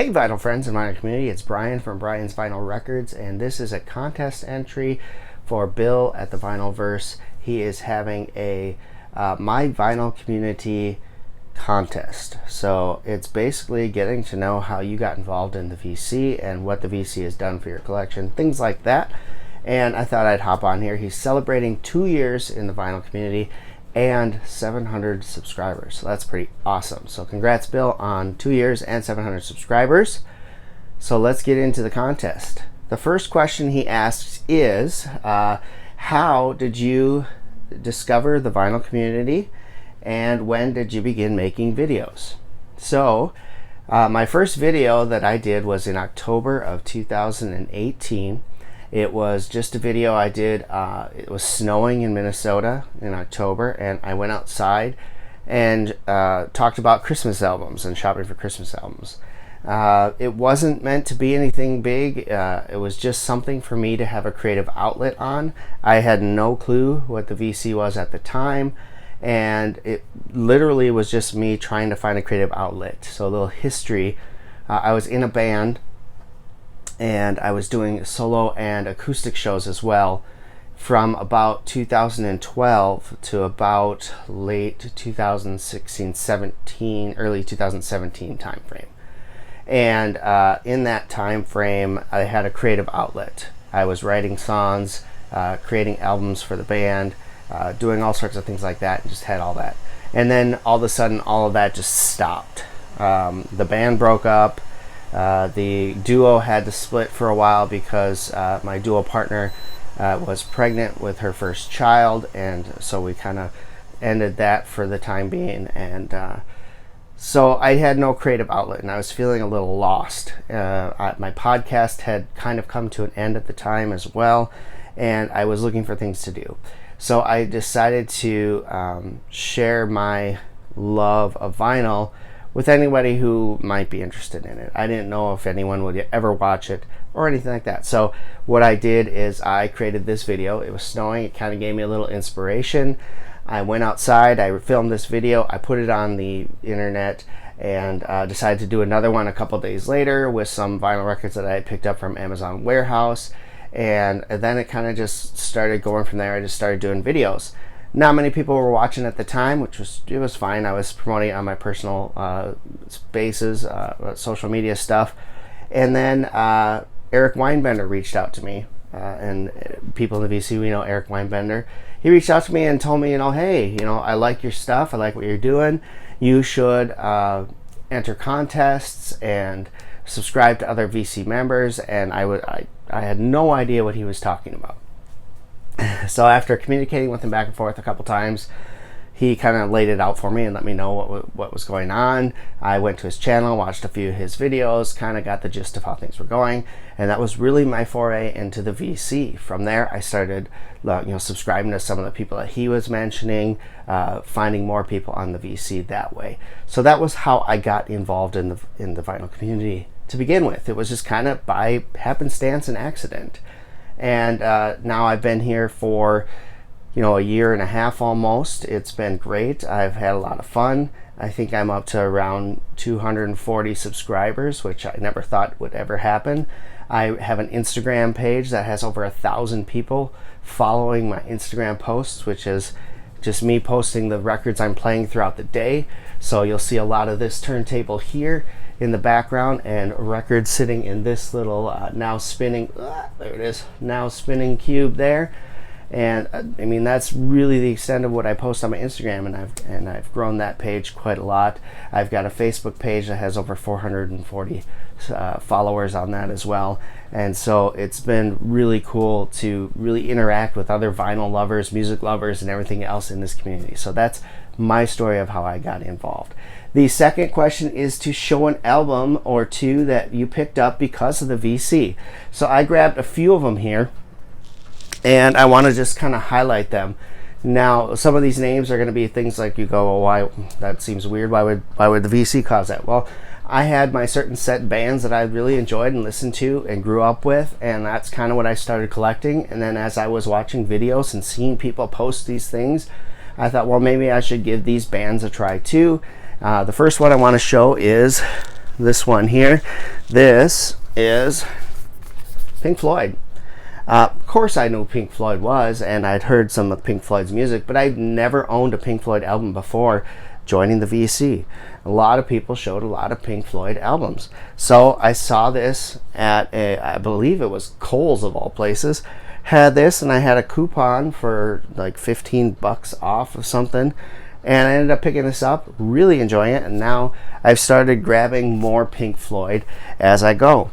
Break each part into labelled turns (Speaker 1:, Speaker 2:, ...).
Speaker 1: Hey vinyl friends and vinyl community, it's Brian from Brian's Vinyl Records, and this is a contest entry for Bill at the VinylVerse. He is having a My Vinyl Community contest. So it's basically getting to know how you got involved in the VC and what the VC has done for your collection, things like that. And I thought I'd hop on here. He's celebrating 2 years in the vinyl community and 700 subscribers, so that's pretty awesome. So congrats Bill on 2 years and 700 subscribers. So let's get into the contest. The first question he asks is how did you discover the vinyl community and when did you begin making videos? So my first video that I did was in October of 2018. It was just a video I did. It was snowing in Minnesota in October, and I went outside and talked about Christmas albums and shopping for Christmas albums. It wasn't meant to be anything big. It was just something for me to have a creative outlet on. I had no clue what the VC was at the time, and it literally was just me trying to find a creative outlet. So a little history. I was in a band, and I was doing solo and acoustic shows as well from about 2012 to about late 2016, 17, early 2017 time frame. And in that time frame, I had a creative outlet. I was writing songs, creating albums for the band, doing all sorts of things like that, and just had all that. And then all of a sudden, all of that just stopped. The band broke up. The duo had to split for a while because my duo partner was pregnant with her first child, and so we kind of ended that for the time being. And so I had no creative outlet, and I was feeling a little lost. My podcast had kind of come to an end at the time as well, and I was looking for things to do. So I decided to share my love of vinyl with anybody who might be interested in it. I didn't know if anyone would ever watch it or anything like that. So what I did is I created this video. It was snowing. It kind of gave me a little inspiration. I went outside. I filmed this video. I put it on the internet and decided to do another one a couple days later with some vinyl records that I had picked up from Amazon Warehouse. And then it kind of just started going from there. I just started doing videos. Not many people were watching at the time, which was fine. I was promoting on my personal spaces, social media stuff. And then Eric Weinbender reached out to me, and people in the VC, we know Eric Weinbender. He reached out to me and told me, hey, I like your stuff. I like what you're doing. You should enter contests and subscribe to other VC members. And I had no idea what he was talking about. So after communicating with him back and forth a couple times, he kind of laid it out for me and let me know what was going on. I went to his channel, watched a few of his videos, kind of got the gist of how things were going, and that was really my foray into the VC. From there, I started subscribing to some of the people that he was mentioning, finding more people on the VC that way. So that was how I got involved in the vinyl community to begin with. It was just kind of by happenstance and accident. And now I've been here for, a year and a half almost. It's been great. I've had a lot of fun. I think I'm up to around 240 subscribers, which I never thought would ever happen. I have an Instagram page that has over 1,000 people following my Instagram posts, which is just me posting the records I'm playing throughout the day. So you'll see a lot of this turntable here in the background and records sitting in this little now spinning cube there. And that's really the extent of what I post on my Instagram, and I've grown that page quite a lot. I've got a Facebook page that has over 440 followers on that as well. And so it's been really cool to really interact with other vinyl lovers, music lovers, and everything else in this community. So that's my story of how I got involved. The second question is to show an album or two that you picked up because of the VC. So I grabbed a few of them here, and I want to just kind of highlight them. Now, some of these names are going to be things like you go, why? That seems weird. Why would the VC cause that? Well, I had my certain set bands that I really enjoyed and listened to and grew up with, and that's kind of what I started collecting. And then as I was watching videos and seeing people post these things, I thought, well, maybe I should give these bands a try too. The first one I want to show is this one here. This is Pink Floyd. Of course I knew Pink Floyd was, and I'd heard some of Pink Floyd's music, but I'd never owned a Pink Floyd album before joining the VC. A lot of people showed a lot of Pink Floyd albums. So I saw this at I believe it was Kohl's of all places, had this, and I had a coupon for like 15 bucks off of something, and I ended up picking this up, really enjoying it, and now I've started grabbing more Pink Floyd as I go.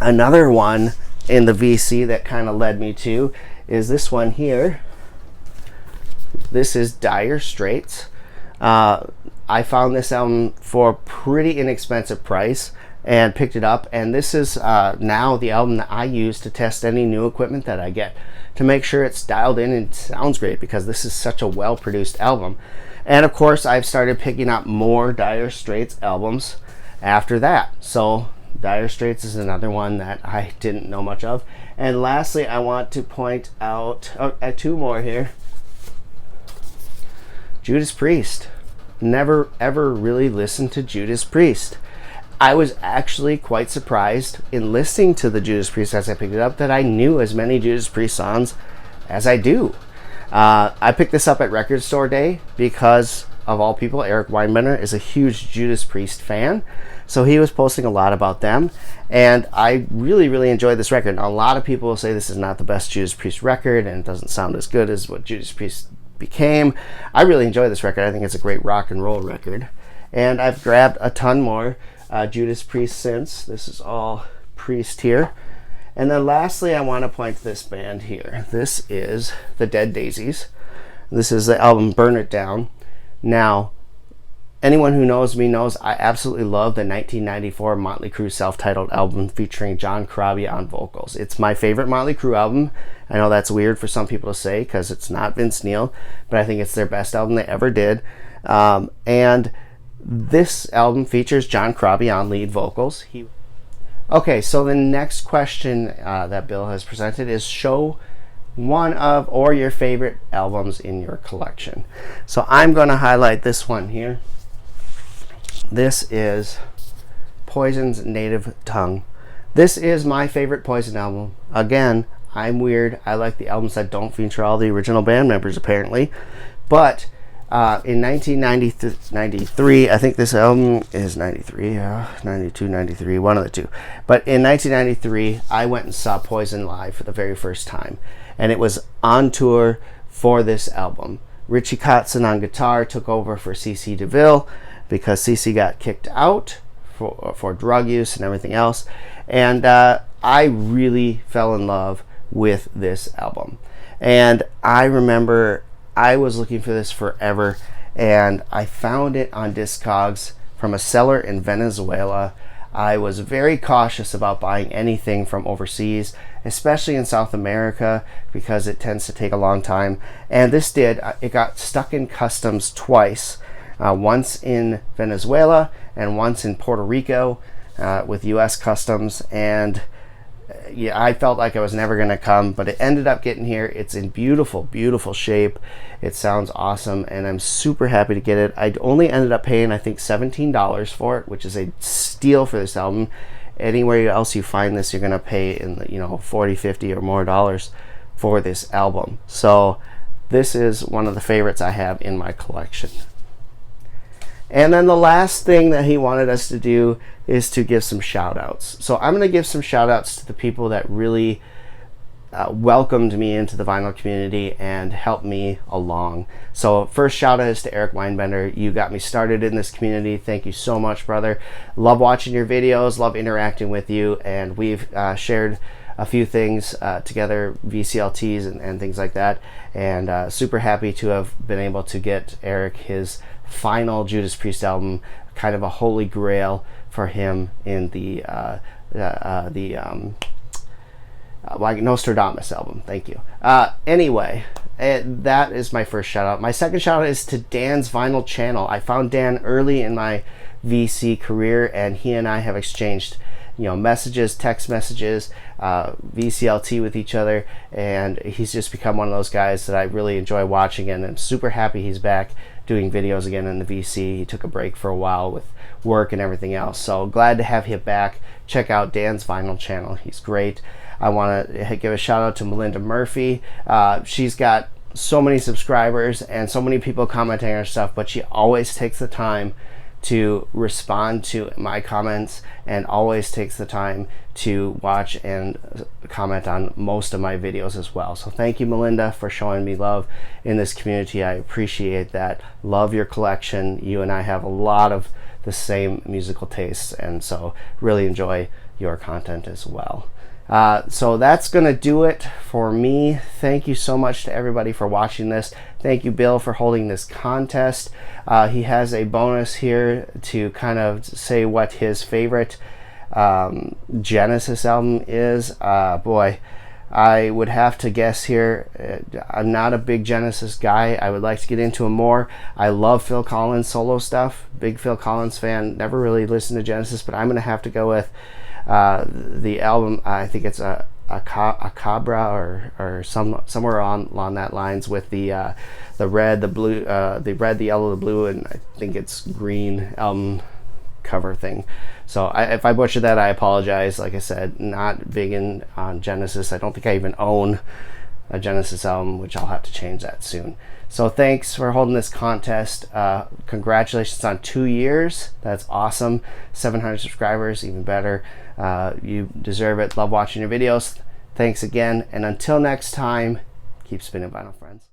Speaker 1: Another one in the VC that kind of led me to is this one here. This is Dire Straits. I found this album for a pretty inexpensive price and picked it up, and this is now the album that I use to test any new equipment that I get to make sure it's dialed in and sounds great, because this is such a well produced album. And of course I've started picking up more Dire Straits albums after that. So Dire Straits is another one that I didn't know much of. And lastly, I want to point out two more here. Judas Priest. Never ever really listened to Judas Priest. I was actually quite surprised in listening to the Judas Priest as I picked it up that I knew as many Judas Priest songs as I do. I picked this up at Record Store Day because, of all people, Eric Weinbender is a huge Judas Priest fan. So he was posting a lot about them, and I really enjoyed this record. Now, a lot of people will say this is not the best Judas Priest record and it doesn't sound as good as what Judas Priest became. I really enjoy this record. I think it's a great rock and roll record, and I've grabbed a ton more Judas Priest since. This is all Priest here. And then lastly, I want to point to this band here. This is the Dead Daisies. This is the album Burn It Down. Now, anyone who knows me knows I absolutely love the 1994 Motley Crue self-titled album featuring John Corabi on vocals. It's my favorite Motley Crue album. I know that's weird for some people to say because it's not Vince Neil, but I think it's their best album they ever did. And this album features John Corabi on lead vocals. Okay, so the next question that Bill has presented is show one of or your favorite albums in your collection. So I'm going to highlight this one here. This is Poison's Native Tongue. This is my favorite Poison album. Again, I'm weird. I like the albums that don't feature all the original band members, apparently. But in 1993, I think this album is 93, 92, 93, one of the two. But in 1993, I went and saw Poison live for the very first time. And it was on tour for this album. Richie Kotzen on guitar took over for CeCe DeVille because CeCe got kicked out for drug use and everything else. And I really fell in love with this album. And I remember I was looking for this forever, and I found it on Discogs from a seller in Venezuela. I was very cautious about buying anything from overseas, especially in South America, because it tends to take a long time. And this did. It got stuck in customs twice, once in Venezuela and once in Puerto Rico with U.S. Customs. And yeah, I felt like I was never going to come, but it ended up getting here. It's in beautiful shape. It sounds awesome, and I'm super happy to get it. I only ended up paying, I think, $17 for it, which is a steal for this album. Anywhere else you find this, you're going to pay in the, $40, $50 or more dollars for this album. So this is one of the favorites I have in my collection. And then the last thing that he wanted us to do is to give some shout outs. So I'm going to give some shout outs to the people that really welcomed me into the vinyl community and helped me along. So first shout out is to Eric Weinbender. You got me started in this community. Thank you so much, brother. Love watching your videos, love interacting with you, and we've shared a few things together, VCLTs and things like that, and super happy to have been able to get Eric his final Judas Priest album, kind of a holy grail for him in the Nostradamus album. Thank you. Anyway, that is my first shout out. My second shout out is to Dan's Vinyl channel. I found Dan early in my VC career, and he and I have exchanged messages, text messages, VCLT with each other, and he's just become one of those guys that I really enjoy watching, and I'm super happy he's back doing videos again in the VC. He took a break for a while with work and everything else, so glad to have him back. Check out Dan's Vinyl channel, he's great. I want to give a shout out to Melinda Murphy. She's got so many subscribers and so many people commenting on her stuff, but she always takes the time to respond to my comments and always takes the time to watch and comment on most of my videos as well. So thank you, Melinda, for showing me love in this community. I appreciate that. Love your collection. You and I have a lot of the same musical tastes, and so really enjoy your content as well. So that's gonna do it for me. Thank you so much to everybody for watching this. Thank you, Bill, for holding this contest. He has a bonus here to kind of say what his favorite Genesis album is. Boy, I would have to guess here. I'm not a big Genesis guy. I would like to get into him more. I love Phil Collins solo stuff. Big Phil Collins fan. Never really listened to Genesis, but I'm gonna have to go with the album. I think it's a Cabra or somewhere along that lines, with the red, the blue, the red, the yellow, the blue, and I think it's green album cover thing. So if I butcher that, I apologize. Like I said, not big on Genesis. I don't think I even own a Genesis album, which I'll have to change that soon. So thanks for holding this contest. Congratulations on 2 years. That's awesome. 700 subscribers, even better. You deserve it. Love watching your videos. Thanks again, and until next time, keep spinning vinyl, friends.